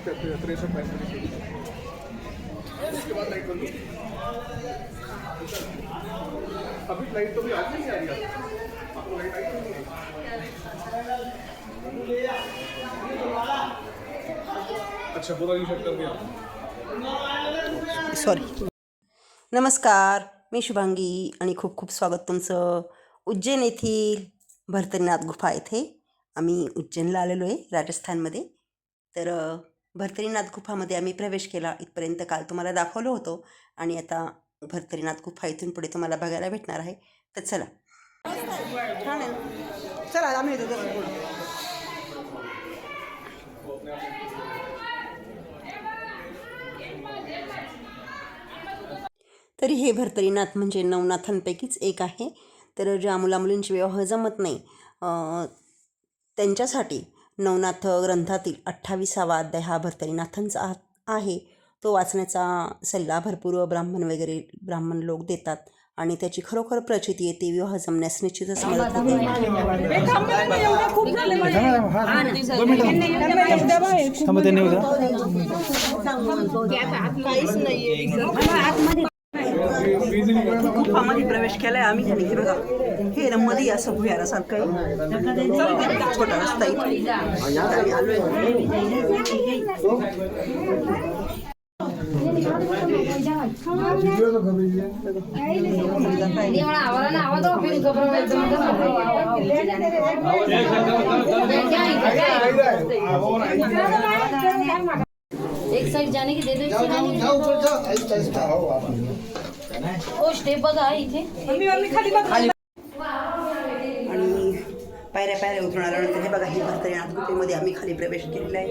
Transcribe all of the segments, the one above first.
उसके बाद लाइट बंद होगी। अभी लाइट तो भी आज नहीं आ रही है, आपको लाइट आई नहीं है। अच्छा बोला नहीं शट कर दिया सॉरी। नमस्कार, मी शुभांगी आणि खूप खूप स्वागत तुमचं उज्जैन येथील भर्तरीनाथ गुफा येथे। आम्ही उज्जैनला आलेलो आहे राजस्थानमध्ये। तर भर्तरीनाथ गुफामध्ये आम्ही प्रवेश केला, इथपर्यंत काल तुम्हाला दाखवलं होतं आणि आता भर्तरीनाथ गुफा इथून पुढे तुम्हाला बघायला भेटणार आहे। तर चला छान आहे, चला आम्ही येतो दर्शन करू। तरी हे भर्तरीनाथ म्हणजे नवनाथांपैकीच एक आहे। तर ज्या मुलामुलींची विवाह जमत नाही त्यांच्यासाठी नवनाथ ग्रंथातील 28वा अध्याय हा भर्तरीनाथांचा आहे। तो वाचण्याचा सल्ला भरपूर ब्राह्मण लोक देतात आणि त्याची खरोखर प्रचिती येते। विवाह जमण्यास निश्चितच मदत होते। गुफामध्ये प्रवेश केलाय आम्ही आणि हे बघा हे मध्ये असं भुयारासारखं आहे, छोटा रस्ता इथे आलोय। एक साइड जाने की दे दो, ओ स्टेप बघा इथे आणि पायऱ्या उतरून आल्यानंतर हे बघा ही भर्तरीनाथ गुफेमध्ये आम्ही खाली प्रवेश केलेला आहे।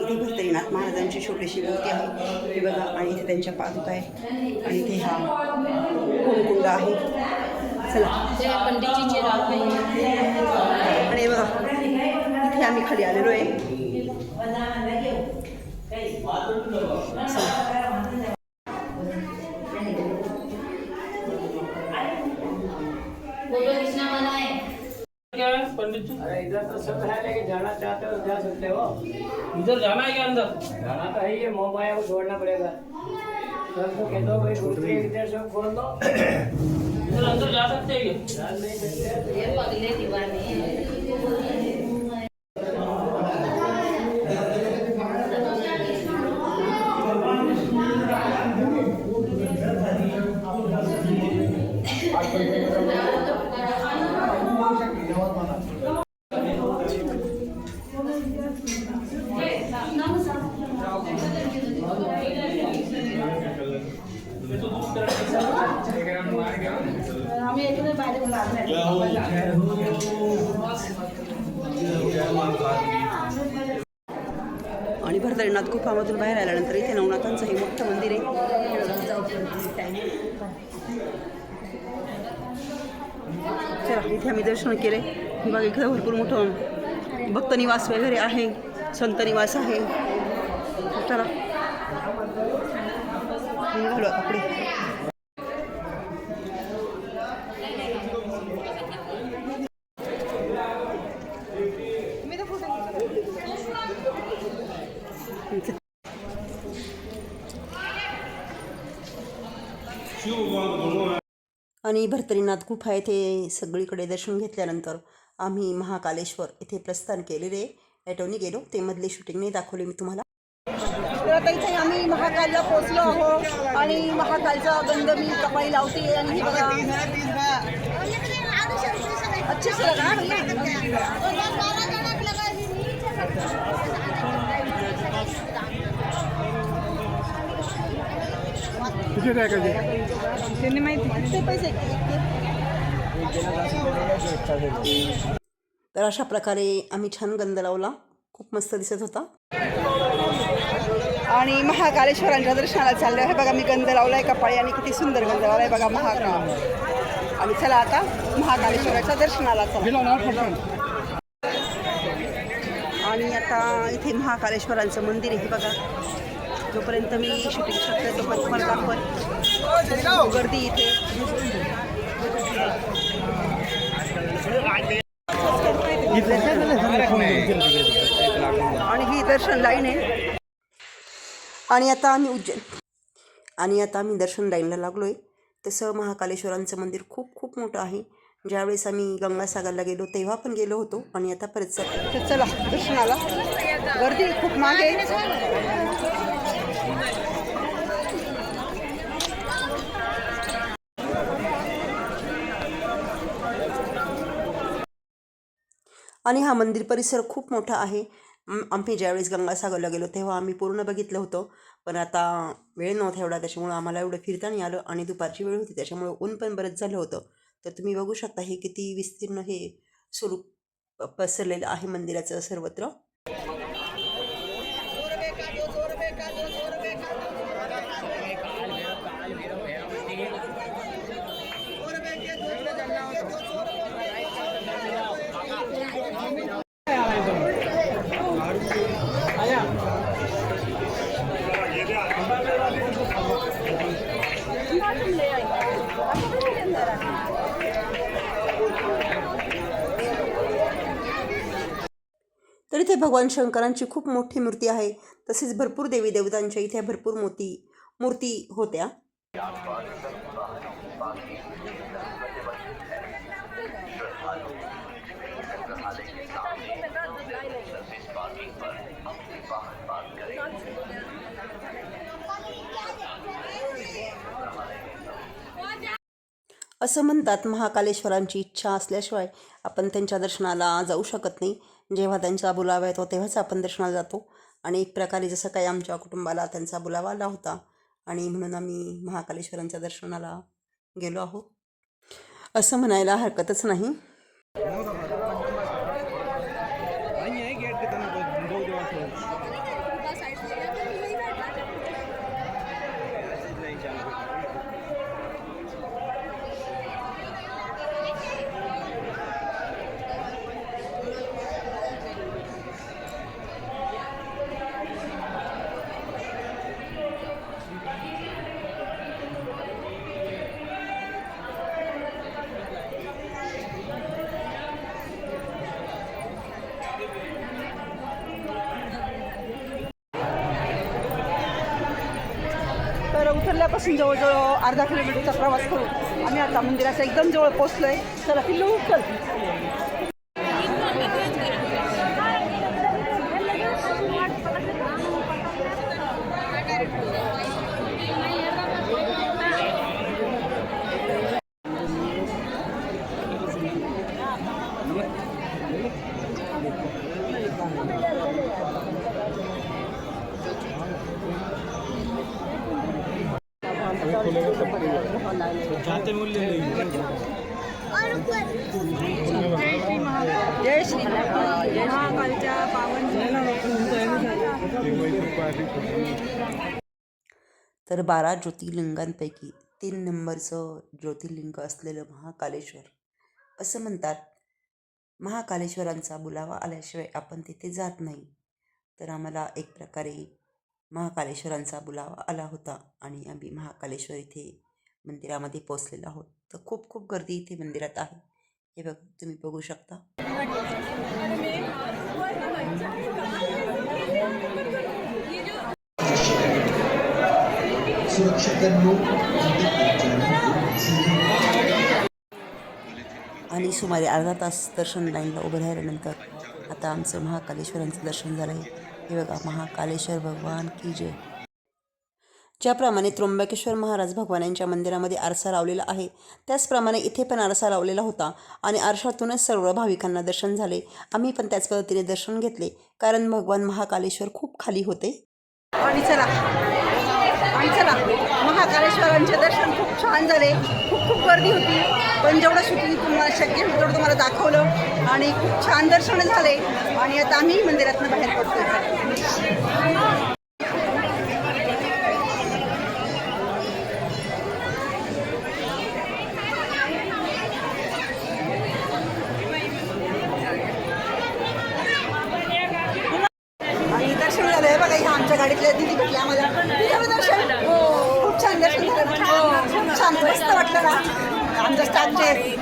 इथे भर्तरीनाथ महाराजांची छोटीशी मूर्ती आहे, हे बघा, आणि इथे त्यांच्या पादुका आहे आणि इथे हा होमकुंड आहे। चला पंडितजीचे राग आहे आणि हे बघा इथे आम्ही खाली आलेलो आहे। पंडित जी, अरे इधर तो सब है, लेकिन जाना चाहते हो जा सकते हो। इधर जाना है क्या? अंदर जाना तो है, ये मोह माया को छोड़ना पड़ेगा। सर को कह दो भाई दूसरे इधर से खोल दो, इधर अंदर जा सकते हैं क्या? जा नहीं सकते, ये पगले दीवाने आणि भर्तरीनाथ गुफामधून बाहेर आल्यानंतर इथे नवनाथांचं हे मोठं मंदिर आहे। चला इथे आम्ही दर्शन केले, बघा इकडे भरपूर मोठं भक्त निवास वगैरे आहे, संत निवास आहे। चला निघालो आता पुढे। आणि भर्तरीनाथ गुफा येथे सगळीकडे दर्शन घेतल्यानंतर आम्ही महाकालेश्वर येथे प्रस्थान केलेले, ॲटोनी गेलो, ते मधले शूटिंग नाही दाखवले मी तुम्हाला। तर आता इथे आम्ही महाकालला पोहोचलो आहोत आणि महाकालचा गंध मी कपाळी लावते आणि बघा अच्छे से लगा तर अशा प्रकारे आम्ही छान गंध लावला, खूप मस्त दिसत होता। आणि महाकालेश्वरांच्या दर्शनाला चाललो आहे बघा, मी गंध लावलाय कपाळी आणि किती सुंदर गंध लावलाय बघा महाकाल। आणि चला आता महाकालेश्वराच्या दर्शनाला चला। आणि आता इथे महाकालेश्वरांचं मंदिर आहे बघा, जोपर्यंत मी शूटिंग शकते तोपर्यंत तुम्हाला दाखवत गर्दी इथे। आणि ही दर्शन लाईन आहे। आणि आता आम्ही दर्शन लाईनला लागलो आहे. तसं महाकालेश्वरांचं मंदिर खूप खूप मोठं आहे. ज्यावेळेस आम्ही गंगासागरला गेलो तेव्हा पण गेलो होतो आणि आता परत तर चला दर्शनाला. गर्दी खूप मागे आणि हा मंदिर परिसर खूप मोठा आहे. आम्ही ज्यावेळेस गंगासागरला गेलो तेव्हा आम्ही पूर्ण बघितलं होतं, पण आता वेळ नव्हता एवढा, त्याच्यामुळं आम्हाला एवढं फिरता नाही आलं आणि दुपारची वेळ होती त्याच्यामुळं ऊन पण बरंच झालं होतं. तर तुम्ही बघू शकता हे किती विस्तीर्ण हे स्वरूप पसरलेलं आहे मंदिराचं सर्वत्र. तर इथे भगवान शंकरांची खूप मोठी मूर्ती आहे. तसेच भरपूर देवी देवतांच्या इथे भरपूर मूर्ती होत्या. असं म्हणतात महाकालेश्वरांची इच्छा असल्याशिवाय आपण त्यांच्या दर्शनाला जाऊ शकत नाही. जेव्हा त्यांचा बुलावा येतो तेव्हाच आपण दर्शनाला जातो. आणि एक प्रकारे जसं काही आमच्या कुटुंबाला त्यांचा बुलावा आला होता आणि म्हणून आम्ही महाकालेश्वरांच्या दर्शनाला गेलो आहोत असं म्हणायला हरकतच नाही. तर उतरल्यापासून जवळजवळ अर्धा किलोमीटरचा प्रवास करू आम्ही आता मंदिराच्या एकदम जवळ पोहोचलो आहे. चला पिल्लू उचल. जय श्री महाकालच्या पावन. तर 12 ज्योतिर्लिंगांपैकी 3 नंबरचं ज्योतिर्लिंग असलेलं महाकालेश्वर. असं म्हणतात महाकालेश्वरांचा बुलावा आल्याशिवाय आपण तिथे जात नाही. तर आम्हाला एक प्रकारे महाकालेश्वरांचा बुलावा आला होता आणि आम्ही महाकालेश्वर इथे मंदिरामध्ये पोचलेलो आहोत. तर खूप खूप गर्दी इथे मंदिरात आहे. हे बघ तुम्ही बघू शकता. आणि सुमारे अर्धा तास दर्शन लाईनला उभं राहिल्यानंतर आता आमचं महाकालेश्वरांचं दर्शन झालं आहे. हे बघा महाकालेश्वर भगवान की जय. ज्याप्रमाणे त्र्यंबकेश्वर महाराज भगवान यांच्या मंदिरामध्ये आरसा लावलेला आहे त्याचप्रमाणे इथे पण आरसा लावलेला होता आणि आरशातूनच सर्व भाविकांना दर्शन झाले. आम्ही पण त्याच पद्धतीने दर्शन घेतले कारण भगवान महाकालेश्वर खूप खाली होते. आणि चला महाकालेश्वरांचे दर्शन खूप छान झाले. खूप गर्दी होती पण जेवढं शूटिंग तुम्हाला शक्य होतं तेवढं तुम्हाला दाखवलं आणि खूप छान दर्शन झाले. आणि आता आम्ही मंदिरातून बाहेर पडतो. दर्शन झालं आहे बघा. ह्या आमच्या गाडीतल्या दिदी भेटल्या आम्हाला. दर्शन खूप छान दर्शन झालं. खूप छान मस्त वाटलं ना आमच्या स्टाफचे.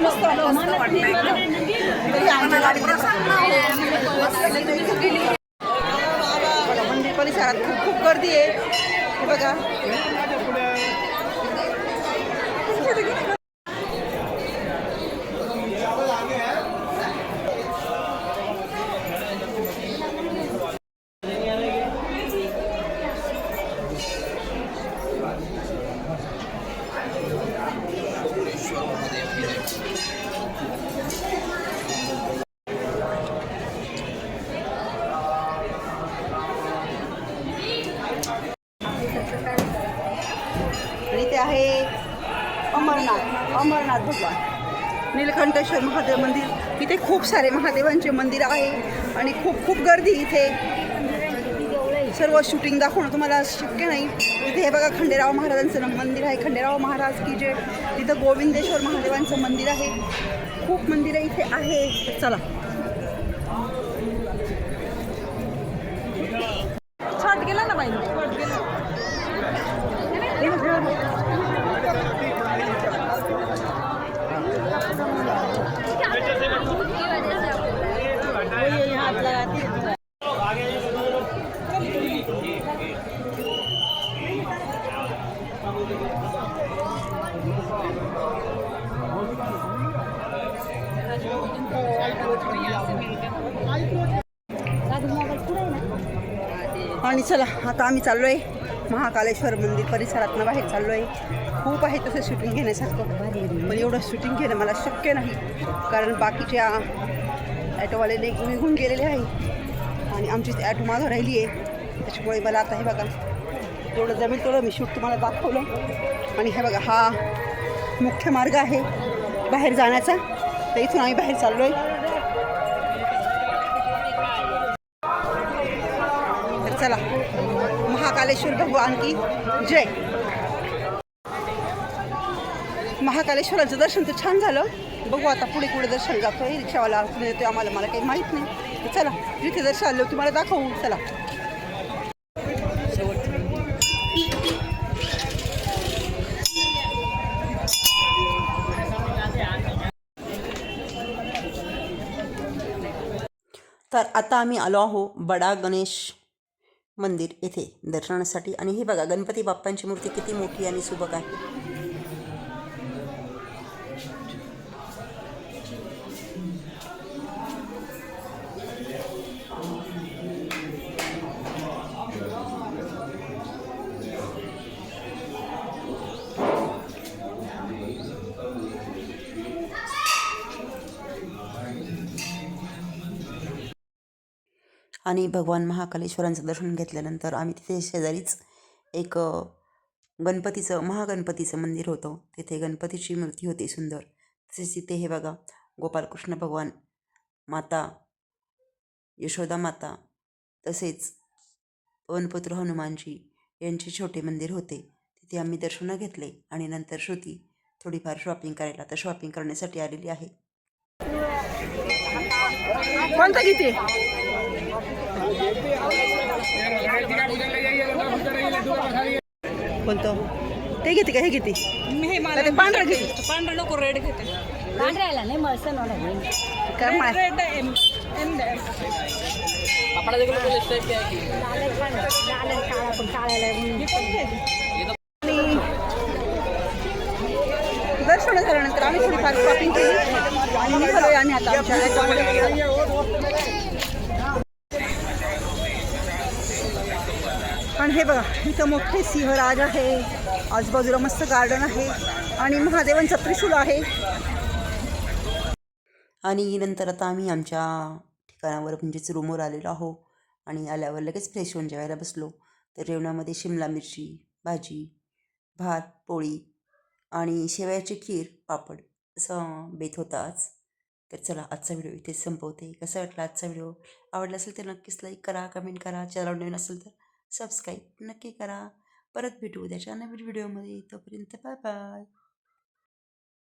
मस्त वाटलं आमच्या गाडीतल्या मंदिर परिसर परिसरात खूप खूप गर्दी आहे. हे बघा. आणि ते आहे अमरनाथ भगवान नीलकंठेश्वर महादेव मंदिर. इथे खूप सारे महादेवांचे मंदिर आहे आणि खूप खूप गर्दी इथे. सर्व शूटिंग दाखवणं तुम्हाला शक्य नाही. इथे हे बघा खंडेराव महाराजांचं मंदिर आहे. खंडेराव महाराज की जे. तिथं गोविंदेश्वर महादेवांचं मंदिर आहे. खूप मंदिरं इथे आहे. चला शॉर्ट गेला ना बाई. आणि चला आता आम्ही चाललो आहे महाकालेश्वर मंदिर परिसरातनं बाहेर चाललो आहे. खूप आहे तसं शूटिंग घेण्यासारखं, पण एवढं शूटिंग घेणं मला शक्य नाही कारण बाकीच्या ॲटोवाले निघून गेलेले आहे आणि आमची ॲटो मागं राहिली आहे. त्याच्यामुळे मला आता हे बघा जेवढं जमेल तेवढं मी शूट तुम्हाला दाखवलं. आणि हे बघा हा मुख्य मार्ग आहे बाहेर जाण्याचा. तर इथून आम्ही बाहेर चाललो आहे. तर चला महाकालेश्वर भगवान की जय. महाकालेश्वराचं दर्शन तर छान झालं. बघू आता पुढे पुढे दर्शन जातो आहे. रिक्षावाला येतो आम्हाला, मला काही माहीत नाही. तर चला जिथे दर्शन आलं तुम्हाला दाखवू. चला तर आता आम्ही आलो आहो बडा गणेश मंदिर येथे दर्शनासाठी. आणि ही बघा गणपती बाप्पांची मूर्ती किती मोठी आणि सुबक आहे. आणि भगवान महाकालेश्वरांचं दर्शन घेतल्यानंतर आम्ही तिथे शेजारीच एक महागणपतीचं मंदिर होतं. तिथे गणपतीची मूर्ती होती सुंदर. तसेच तिथे हे बघा गोपालकृष्ण भगवान, माता यशोदा माता, तसेच पवनपुत्र हनुमानजी यांचे छोटे मंदिर होते. तिथे आम्ही दर्शन घेतले आणि नंतर श्रुती थोडीफार शॉपिंग करायला तर शॉपिंग करण्यासाठी आलेली आहे. कोणतं किती कोणतं ते घेते का हे घेते? ते पांढरं घेते. पांढरं नको, रेड घेते. पांढऱ्याला नाही मळसं काय माय रेड आपला दर्शन झाल्यानंतर आम्ही थोडीफार शॉपिंग केली आणि निघालोय आम्ही आता आमच्या. आणि हे बघा इथं मोठे सिंहराज आहे. आजूबाजूला मस्त गार्डन आहे आणि महादेवांचा त्रिशूल आहे. आणि नंतर आता आम्ही आमच्या ठिकाणावर म्हणजेच रूमवर आलेलो आहो. आणि आल्यावर लगेच फ्रेश होऊन जेवायला बसलो. तर जेवणामध्ये शिमला मिरची भाजी, भात, पोळी आणि शेवयाची खीर, पापड असं बेत होता आज. तर चला आजचा व्हिडिओ इथेच संपवते. कसा वाटला आजचा व्हिडिओ? आवडला असेल तर नक्कीच लाईक करा, कमेंट करा. चॅनल नवीन असेल तर सबस्क्राईब नक्की करा. परत भेटू उद्याच्या नवीन व्हिडिओमध्ये. तोपर्यंत बाय बाय.